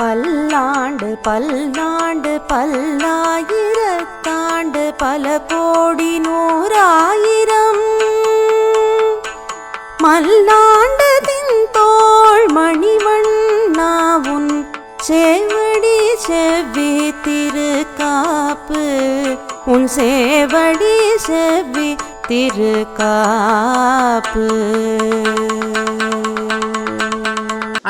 பல்லாண்டு பல்லாண்டு பல்லாயிரத்தாண்டு பல கோடி நூறாயிரம் மல்லாண்டு தின்தோள் மணிவண்ணாவுன் சேவடி செவ்வி திருக்காப்பு உன் சேவடி செவ்வி திருக்காப்பு.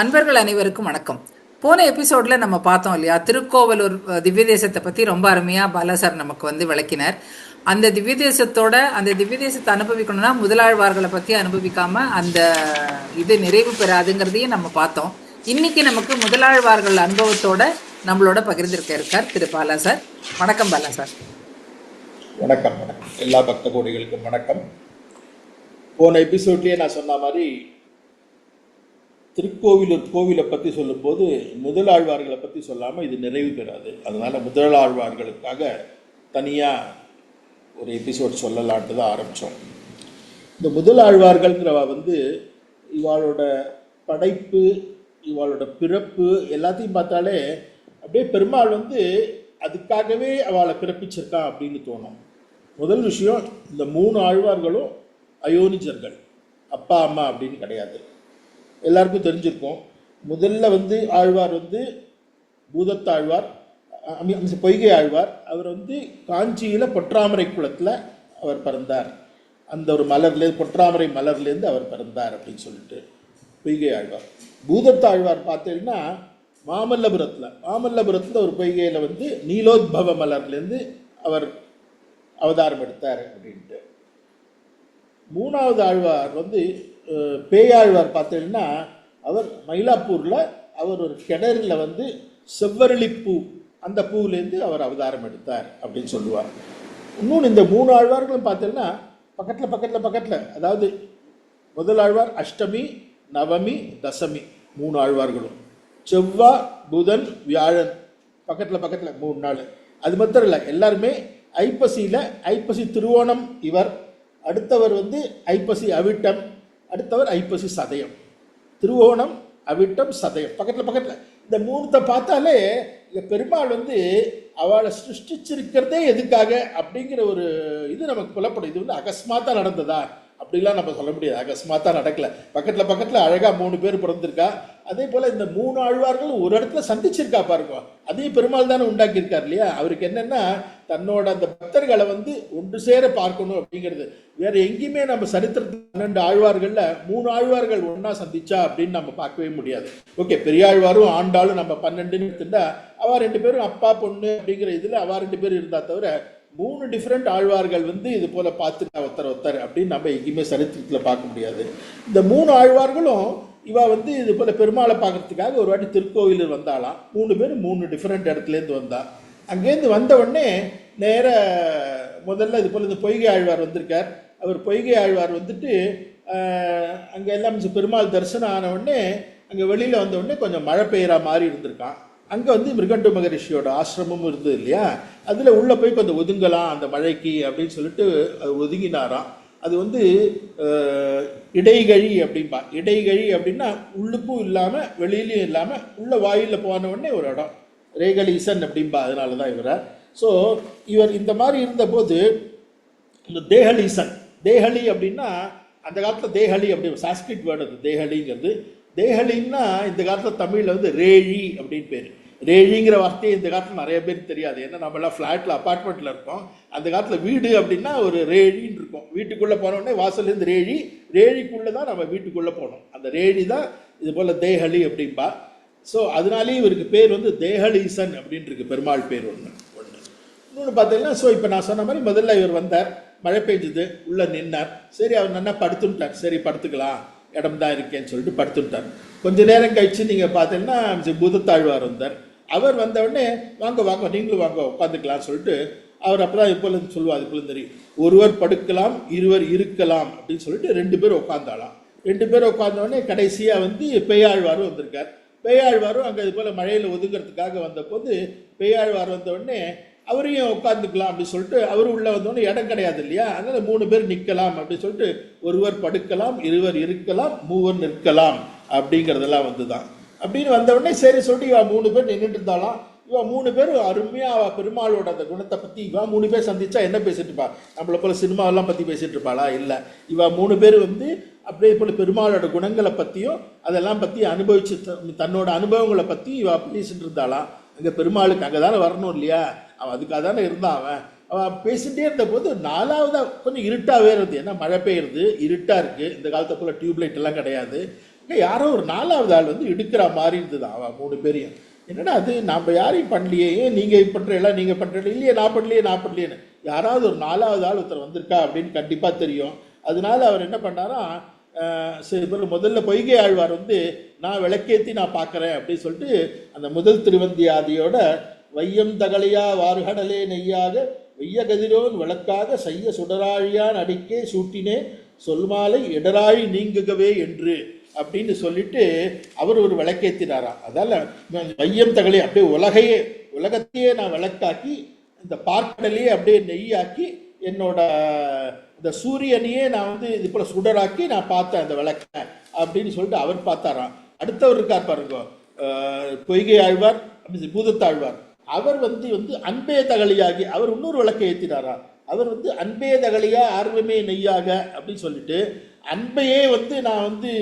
அன்பர்கள் அனைவருக்கும் வணக்கம். போன எபிசோட்ல நம்ம பார்த்தோம் இல்லையா, திருக்கோவலூர் திவ்ய தேசத்தை பற்றி ரொம்ப அருமையாக பாலா சார் நமக்கு விளக்கினார். அந்த திவ்ய தேசத்தை அனுபவிக்கணும்னா முதலாழ்வார்களை பற்றி அனுபவிக்காம அந்த இது நிறைவு பெறாதுங்கிறதையும் நம்ம பார்த்தோம். இன்னைக்கு நமக்கு முதலாழ்வார்கள் அனுபவத்தோட நம்மளோட பகிர்ந்திருக்கார் திரு பாலா சார். வணக்கம் பாலா சார். வணக்கம். எல்லா பக்த கோடிகளுக்கும் வணக்கம். போன எபிசோட்லேயே நான் சொன்ன மாதிரி திருக்கோவிலூர் கோவிலை பற்றி சொல்லும்போது முதலாழ்வார்களை பற்றி சொல்லாமல் இது நிறைவு பெறாது. அதனால் முதலாழ்வார்களுக்காக தனியாக ஒரு எபிசோட் சொல்லலான்ட்டு தான் ஆரம்பித்தோம். இந்த முதலாழ்வார்கள்ங்கிறவ இவாளோட படைப்பு, இவாளோட பிறப்பு எல்லாத்தையும் பார்த்தாலே அப்படியே பெருமாள் அதுக்காகவே அவளை பிறப்பிச்சிருக்கான் அப்படின்னு தோணும். முதல் விஷயம், இந்த 3 ஆழ்வார்களும் அயோனிஜர்கள், அப்பா அம்மா அப்படின்னு கிடையாது. எல்லாருக்கும் தெரிஞ்சிருக்கும். முதல்ல ஆழ்வார் பூதத்தாழ்வார், பொய்கை ஆழ்வார். அவர் காஞ்சியில் பொற்றாமரை குளத்தில் அவர் பிறந்தார். அந்த ஒரு மலர்லேருந்து, பொற்றாமரை மலர்லேருந்து அவர் பிறந்தார் அப்படின்னு சொல்லிட்டு பொய்கை ஆழ்வார். பூதத்தாழ்வார் பார்த்தீங்கன்னா மாமல்லபுரத்தில் ஒரு பொய்கையில் நீலோத்பவ மலர்லேருந்து அவர் அவதாரம் எடுத்தார் அப்படின்ட்டு. 3வது ஆழ்வார் பேயாழ்வார் பார்த்தீங்கன்னா அவர் மயிலாப்பூரில் அவர் ஒரு கிணறுல செவ்வரளி பூ, அந்த பூவிலேருந்து அவர் அவதாரம் எடுத்தார் அப்படின்னு சொல்லுவார். இன்னொன்று, இந்த 3 ஆழ்வார்களும் பார்த்தீங்கன்னா பக்கத்தில், அதாவது முதல் ஆழ்வார் அஷ்டமி, நவமி, தசமி 3 ஆழ்வார்களும். செவ்வாய், புதன், வியாழன் பக்கத்தில் 3 நாள். அது மாத்திரம் இல்லை, எல்லாருமே ஐப்பசி திருவோணம் இவர், அடுத்தவர் ஐப்பசி அவிட்டம், அடுத்தவர் ஐப்பசி சதயம். திருவோணம், அவிட்டம், சதயம் பக்கத்தில். இந்த 3 பார்த்தாலே இந்த பெருமாள் அவளை சிருஷ்டிச்சிருக்கிறதே எதுக்காக அப்படிங்கிற ஒரு இது நமக்கு புலப்படும். இது அகஸ்மாத்தாக நடந்ததா அப்படிலாம் நம்ம சொல்ல முடியாது. அகஸ்மாத்தாக நடக்கல. பக்கத்தில் அழகாக 3 பேர் பிறந்திருக்கா. அதே போல் இந்த 3 ஆழ்வார்கள் ஒரு இடத்துல சந்திச்சிருக்கா பாருங்க. அதையும் பெருமாள் தானே உண்டாக்கியிருக்கார் இல்லையா. அவருக்கு என்னென்னா, தன்னோட அந்த பக்தர்களை ஒன்று சேர பார்க்கணும் அப்படிங்கிறது. வேறு எங்கேயுமே நம்ம சரித்திரத்தில் 12 ஆழ்வார்களில் 3 ஆழ்வார்கள் ஒன்றா சந்திச்சா அப்படின்னு நம்ம பார்க்கவே முடியாது. ஓகே, பெரியாழ்வாரும் ஆண்டாளும் நம்ம 12ன்னு எடுத்துட்டா அவள் 2 பேரும் அப்பா பொண்ணு அப்படிங்கிற இதில் அவள் 2 பேர் இருந்தா தவிர 3 டிஃப்ரெண்ட் ஆழ்வார்கள் இது போல பார்த்துட்டா ஒருத்தர் அப்படின்னு நம்ம எங்கேயுமே சரித்திரத்தில் பார்க்க முடியாது. இந்த 3 ஆழ்வார்களும் இவா இது போல பெருமாளை பார்க்கறதுக்காக ஒரு வாட்டி திருக்கோவிலூர் வந்தாலாம். 3 பேரும் 3 டிஃப்ரெண்ட் இடத்துலேருந்து வந்தா. அங்கேருந்து வந்த உடனே நேர முதல்ல இது போல் இந்த பொய்கை ஆழ்வார் வந்திருக்கார். அவர் பொய்கை ஆழ்வார் அங்கே எல்லாம் பெருமாள் தரிசனம் ஆன உடனே அங்கே வெளியில் வந்த உடனே கொஞ்சம் மழை பெய்கிற மாதிரி இருந்திருக்கான். அங்கே மிருகண்டு மகரிஷியோட ஆசிரமும் இருந்தது இல்லையா. அதில் உள்ளே போய் கொஞ்சம் ஒதுங்கலாம் அந்த மழைக்கு அப்படின்னு சொல்லிட்டு அது ஒதுங்கினாராம். அது இடைகழி அப்படின்பா. இடைகழி அப்படின்னா உள்ளுக்கும் இல்லாமல் வெளியிலையும் இல்லாமல் உள்ள வாயிலில் போன உடனே ஒரு இடம், ரேகலீசன் அப்படின்பா. அதனால தான் இவரை. ஸோ இவர் இந்த மாதிரி இருந்தபோது இந்த தேகலீசன், தேகலி அப்படின்னா அந்த காலத்தில் தேகலி அப்படி சாஸ்கிரிட் வேர்டு. அது தேகலிங்கிறது. தேகலின்னா இந்த காலத்தில் தமிழில் ரேழி அப்படின்னு பேர். ரேழிங்கிற வார்த்தையை இந்த காலத்தில் நிறைய பேருக்கு தெரியாது. ஏன்னா நம்மளாம் ஃப்ளாட்டில் அப்பார்ட்மெண்ட்டில் இருக்கோம். அந்த காலத்தில் வீடு அப்படின்னா ஒரு ரேழின்னு இருக்கும். வீட்டுக்குள்ளே போனோடனே வாசல்லேருந்து ரேழிக்குள்ளே தான் நம்ம வீட்டுக்குள்ளே போனோம். அந்த ரேழி தான் இது போல் தேகலி அப்படின்பா. ஸோ அதனாலேயே இவருக்கு பேர் தேகலீசன் அப்படின்ட்டு பெருமாள் பேர் ஒன்று. இன்னொன்று பார்த்தீங்கன்னா, ஸோ இப்போ நான் சொன்ன மாதிரி முதல்ல இவர் வந்தார், மழை பெஞ்சுது, உள்ளே நின்னார். சரி, அவர் நல்லா படுத்துட்டார். சரி படுத்துக்கலாம், இடம் தான் இருக்கேன்னு சொல்லிட்டு படுத்துட்டார். கொஞ்சம் நேரம் கழிச்சு நீங்கள் பார்த்தீங்கன்னா பூதத்தாழ்வார் வந்தார். அவர் வந்த உடனே வாங்க நீங்களும் வாங்க உட்காந்துக்கலாம்னு சொல்லிட்டு அவர் அப்போதான் இப்போ சொல்லுவார். அது போல தெரியும், ஒருவர் படுக்கலாம், இருவர் இருக்கலாம் அப்படின்னு சொல்லிட்டு 2 பேர் உட்காந்தாலாம். 2 பேர் உட்காந்த உடனே கடைசியாக பேயாழ்வாரும் வந்திருக்கார். பேயாழ்வாரும் அங்கே இது போல் மழையில் ஒதுங்கிறதுக்காக வந்தபோது பேயாழ்வார் வந்த உடனே அவரையும் உட்காந்துக்கலாம் அப்படின்னு சொல்லிட்டு அவரும் உள்ள வந்தோடனே இடம் கிடையாது இல்லையா. அதனால 3 பேர் நிற்கலாம் அப்படின்னு சொல்லிட்டு ஒருவர் படுக்கலாம், இருவர் இருக்கலாம், மூவர் நிற்கலாம் அப்படிங்கிறதெல்லாம் தான். அப்படின்னு வந்த உடனே சரி சொல்லிட்டு இவன் 3 பேர் நின்றுட்டு இருந்தாலாம். இவன் 3 பேர் அருமையாக பெருமாளோட அந்த குணத்தை பற்றி இவன் 3 பேர் சந்திச்சா என்ன பேசிட்டு இருப்பா? நம்மளை போல சினிமாவெல்லாம் பற்றி பேசிட்டு இருப்பாளா? இல்லை, இவன் 3 பேர் வந்து அப்படியே போல் பெருமாளோட குணங்களை பற்றியும் அதெல்லாம் பற்றி அனுபவிச்சு தன்னோட அனுபவங்களை பற்றி இவன் பேசிட்டு இருந்தாலாம். அங்கே பெருமாளுக்கு அங்கே தானே வரணும் இல்லையா, அவன் அதுக்காக தானே இருந்தான். அவன் பேசிகிட்டே இருந்த போது 4வதாக கொஞ்சம் இருட்டாகவே இருந்தது. ஏன்னா மழை பெய்யுறது, இருட்டாக இருக்குது, இந்த காலத்தை போல் டியூப்லைட் எல்லாம் கிடையாது. இல்லை, யாரோ ஒரு 4வது ஆள் வந்து எடுக்கிற மாதிரி இருந்தது. அவன் 3 பேரையும் என்னடா அது நம்ம யாரையும் பண்ணலையே, ஏன் நீங்கள் பண்ணுறீங்களா, நீங்கள் பண்ணுறீங்க, இல்லையே நான் பண்ணலையேன்னு யாராவது ஒரு 4வது ஆள் ஒருத்தர் வந்திருக்கா அப்படின்னு கண்டிப்பாக தெரியும். அதனால அவர் என்ன பண்ணாரா, சரி முதல்ல பொய்கை ஆழ்வார் வந்து நான் விளக்கேற்றி நான் பார்க்குறேன் அப்படின்னு சொல்லிட்டு அந்த முதல் திருவந்தியாதியோட வையம் தகலையா வார்கடலே நெய்யாக வெய்ய கதிரோன் விளக்காக செய்ய சுடராழியான் அடிக்கே சூட்டினே சொல்மாலை இடராழி நீங்குகவே என்று அப்படின்னு சொல்லிட்டு அவர் ஒரு விளக்கேற்றினாராம். அதால வையம் தகலை அப்படியே உலகத்தையே நான் விளக்காக்கி இந்த பார்க்கடலையே அப்படியே நெய்யாக்கி என்னோட இந்த சூரியனையே நான் வந்து இது போல சுடராக்கி நான் பார்த்தேன் அந்த விளக்க அப்படின்னு சொல்லிட்டு அவர் பார்த்தாராம். அடுத்தவர் இருக்கார் பாருங்க, பொய்கை ஆழ்வார், பூதத்தாழ்வார். அவர் வந்து அன்பே தகலியாகி அவர் இன்னொரு விளக்கை ஏற்றினாரா. அவர் வந்து அன்பே தகலியா ஆர்வமே நெய்யாக அப்படின்னு சொல்லிட்டு அன்பையே வந்து நான் வந்து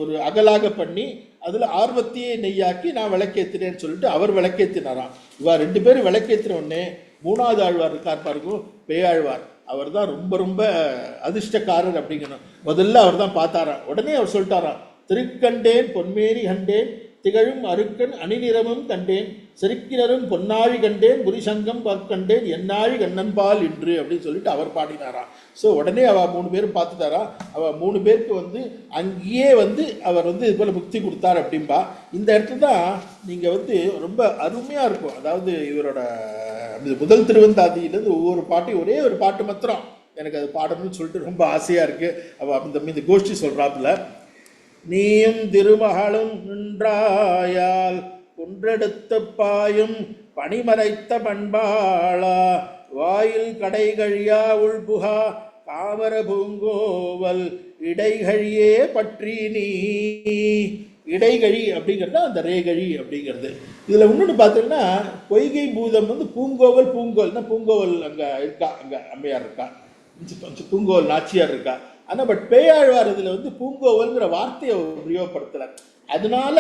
ஒரு அகலாக பண்ணி அதில் ஆர்வத்தையே நெய்யாக்கி நான் விளக்கேற்றினேன்னு சொல்லிட்டு அவர் விளக்கேற்றினாராம். இவா 2 பேரும் விளக்கேற்றின உடனே 3வது ஆழ்வார் இருக்கார் பாருங்க, பேயாழ்வார். அவர் தான் ரொம்ப ரொம்ப அதிர்ஷ்டக்காரர் அப்படிங்கணும். முதல்ல அவர் தான் பார்த்தாராம். உடனே அவர் சொல்லிட்டாராம், திருக்கண்டேன் பொன்மேனி கண்டேன் திகழும் அருக்கன் அணிநிறமும் கண்டேன் செருக்கினரும் பொன்னாழி கண்டேன் புரிசங்கம் கண்டேன் என்னாழி கண்ணன்பால் இன்று அப்படின்னு சொல்லிட்டு அவர் பாடினாராம். ஸோ உடனே அவள் 3 பேரும் பார்த்துட்டாரா. அவள் 3 பேருக்கு வந்து அங்கேயே வந்து அவர் வந்து இது போல் முக்தி கொடுத்தார் அப்படின்பா. இந்த இடத்துல தான் நீங்கள் வந்து ரொம்ப அருமையாக இருக்கும். அதாவது இவரோட முதல் திருவந்தாதியிலேருந்து ஒவ்வொரு பாட்டையும் ஒரே ஒரு பாட்டு மாத்திரம் எனக்கு அது பாடணும்னு சொல்லிட்டு ரொம்ப ஆசையாக இருக்குது. அவள் இந்த கோஷ்டி சொல்கிறாப்புல, நீயும் திருமகளும் நின்றாயால் குன்றெடுத்த பாயும் பணிமறைத்த பண்பாளா வாயில் கடைகழியா உள்புகா காமர பூங்கோவல் இடைகழியே பற்றி நீ. இடைகழி அப்படிங்கிறது அந்த ரேகழி அப்படிங்கிறது. இதில் இன்னொன்று பார்த்தீங்கன்னா பொய்கை பூதம் வந்து பூங்கோவல்னா பூங்கோவல் அங்கே இருக்கா, அங்கே அம்மையார் இருக்கா, பூங்கோவல் நாச்சியார் இருக்கா. ஆனால் பட் பேயாழ்வார் இதில் வந்து பூங்கோவல்ங்கிற வார்த்தையை உபயோகப்படுத்தலை. அதனால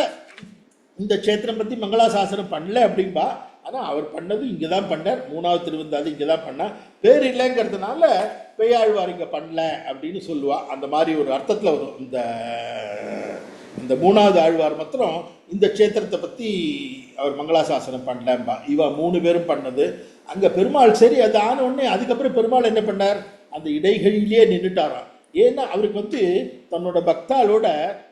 இந்த க்ஷேத்திரம் பற்றி மங்களாசாசனம் பண்ணல அப்படின்பா. ஆனால் அவர் பண்ணது இங்கே தான் பண்ணார், 3வது திருவந்தாதி இங்கே தான் பண்ணார். பேர் இல்லைங்கிறதுனால பேயாழ்வார் இங்கே பண்ணல அப்படின்னு சொல்லுவா. அந்த மாதிரி ஒரு அர்த்தத்தில் வரும். இந்த 3வது ஆழ்வார் மாத்திரம் இந்த க்ஷேத்திரத்தை பற்றி அவர் மங்களாசாசனம் பண்ணலம்பா. இவா 3 பேரும் பண்ணது. அங்கே பெருமாள் சரி அது ஆன உடனே அதுக்கப்புறம் பெருமாள் என்ன பண்ணார், அந்த இடைகளிலேயே நின்றுட்டாராம். ஏன்னா அவருக்கு வந்து தன்னோட பக்தாளோட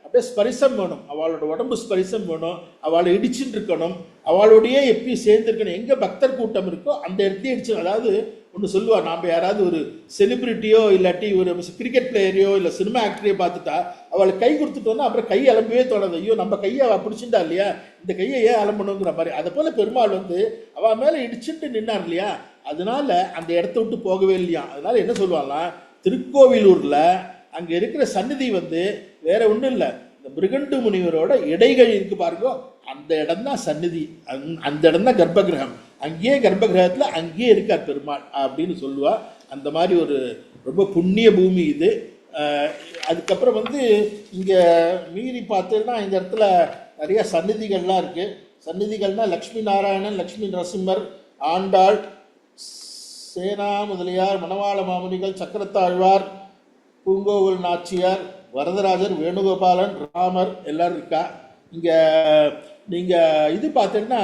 அப்படியே ஸ்பரிசம் வேணும், அவளோட உடம்பு ஸ்பரிசம் வேணும், அவளை இடிச்சுட்டு இருக்கணும், அவளோடையே எப்பயும் சேர்ந்துருக்கணும். எங்கே பக்தர் கூட்டம் இருக்கோ அந்த இடத்தையே இடிச்சு. அதாவது ஒன்று சொல்லுவாள், நாம் யாராவது ஒரு செலிப்ரிட்டியோ இல்லாட்டி ஒரு கிரிக்கெட் பிளேயரையோ இல்லை சினிமா ஆக்டரையோ பார்த்துட்டா அவளை கை கொடுத்துட்டோன்னா அப்புறம் கை அலம்பவே தோணாது. ஐயோ நம்ம கையை அவள் பிடிச்சிட்டா இல்லையா, இந்த கையை ஏன் அலம்பணுங்கிற மாதிரி. அதை போல் பெருமாள் வந்து அவள் மேலே இடிச்சுட்டு நின்னார் இல்லையா, அதனால அந்த இடத்த விட்டு போகவே இல்லையா. அதனால என்ன சொல்லுவாங்கன்னா, திருக்கோவிலூரில் அங்கே இருக்கிற சந்நிதி வந்து வேற ஒன்றும் இல்லை, இந்த மிருகண்டு முனிவரோட இடைகழி இருக்கு பாருங்க, அந்த இடம் தான் சந்நிதி, அந்த இடம் தான் கர்ப்பகிரகம். அங்கேயே கர்ப்பகிரகத்தில் அங்கேயே இருக்கார் பெருமாள் அப்படின்னு சொல்லுவா. அந்த மாதிரி ஒரு ரொம்ப புண்ணிய பூமி இது. அதுக்கப்புறம் வந்து இங்கே மீறி பார்த்தீங்கன்னா இந்த இடத்துல நிறைய சந்நிதிகள்லாம் இருக்குது. சந்நிதிகள்னால் லக்ஷ்மி நாராயணன், லக்ஷ்மி நரசிம்மர், ஆண்டாள், சேனா முதலியார், மணவாள மாமுனிகள், சக்கரத்தாழ்வார், பூங்கோவல் நாச்சியார், வரதராஜர், வேணுகோபாலன், ராமர் எல்லாரும் இருக்கா. இங்கே நீங்கள் இது பார்த்தீங்கன்னா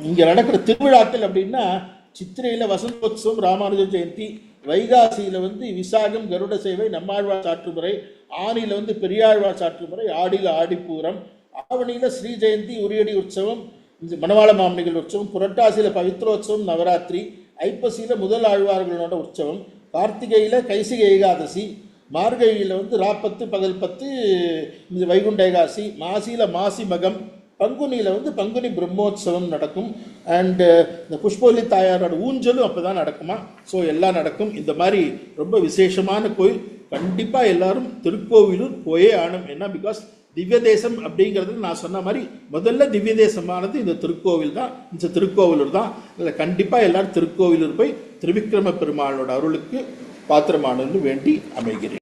இங்கே நடக்கிற திருவிழாக்கள் அப்படின்னா சித்திரையில் வசந்தோத்சவம், ராமானுஜ ஜெயந்தி, வைகாசியில் வந்து விசாகம், கருட சேவை, நம்மாழ்வார் சாற்றுமுறை, ஆனியில் வந்து பெரியாழ்வார் சாற்றுமுறை, ஆடியில் ஆடிப்பூரம், ஆவணியில் ஸ்ரீ ஜெயந்தி, உரியடி உற்சவம், மணவாள மாமனிகள் உற்சவம், புரட்டாசியில் பவித்ரோத்சவம், நவராத்திரி, ஐப்பசியில் முதல் ஆழ்வார்களோட உற்சவம், கார்த்திகையில் கைசிகை ஏகாதசி, மார்கழியில் வந்து ராப்பத்து பகல் 10 வைகுண்ட ஏகாசி, மாசியில் மாசி மகம், பங்குனியில் வந்து பங்குனி பிரம்மோத்சவம் நடக்கும். அண்டு இந்த புஷ்பவல்லி தாயாரோட ஊஞ்சலும் அப்போ தான் நடக்குமா. ஸோ எல்லாம் நடக்கும். இந்த மாதிரி ரொம்ப விசேஷமான கோயில். கண்டிப்பாக எல்லாரும் திருக்கோவிலூர் போயே ஆகணும். ஏன்னா பிகாஸ் திவ்ய தேசம் அப்படிங்கிறது நான் சொன்ன மாதிரி முதல்ல திவ்ய தேசமானது இந்த திருக்கோவில் தான், இந்த திருக்கோவிலூர் தான். இதில் கண்டிப்பாக எல்லாரும் திருக்கோவிலூர் போய் திருவிக்கிரம பெருமாளோட அருளுக்கு பாத்திரமானு வேண்டி அமைகிறேன்.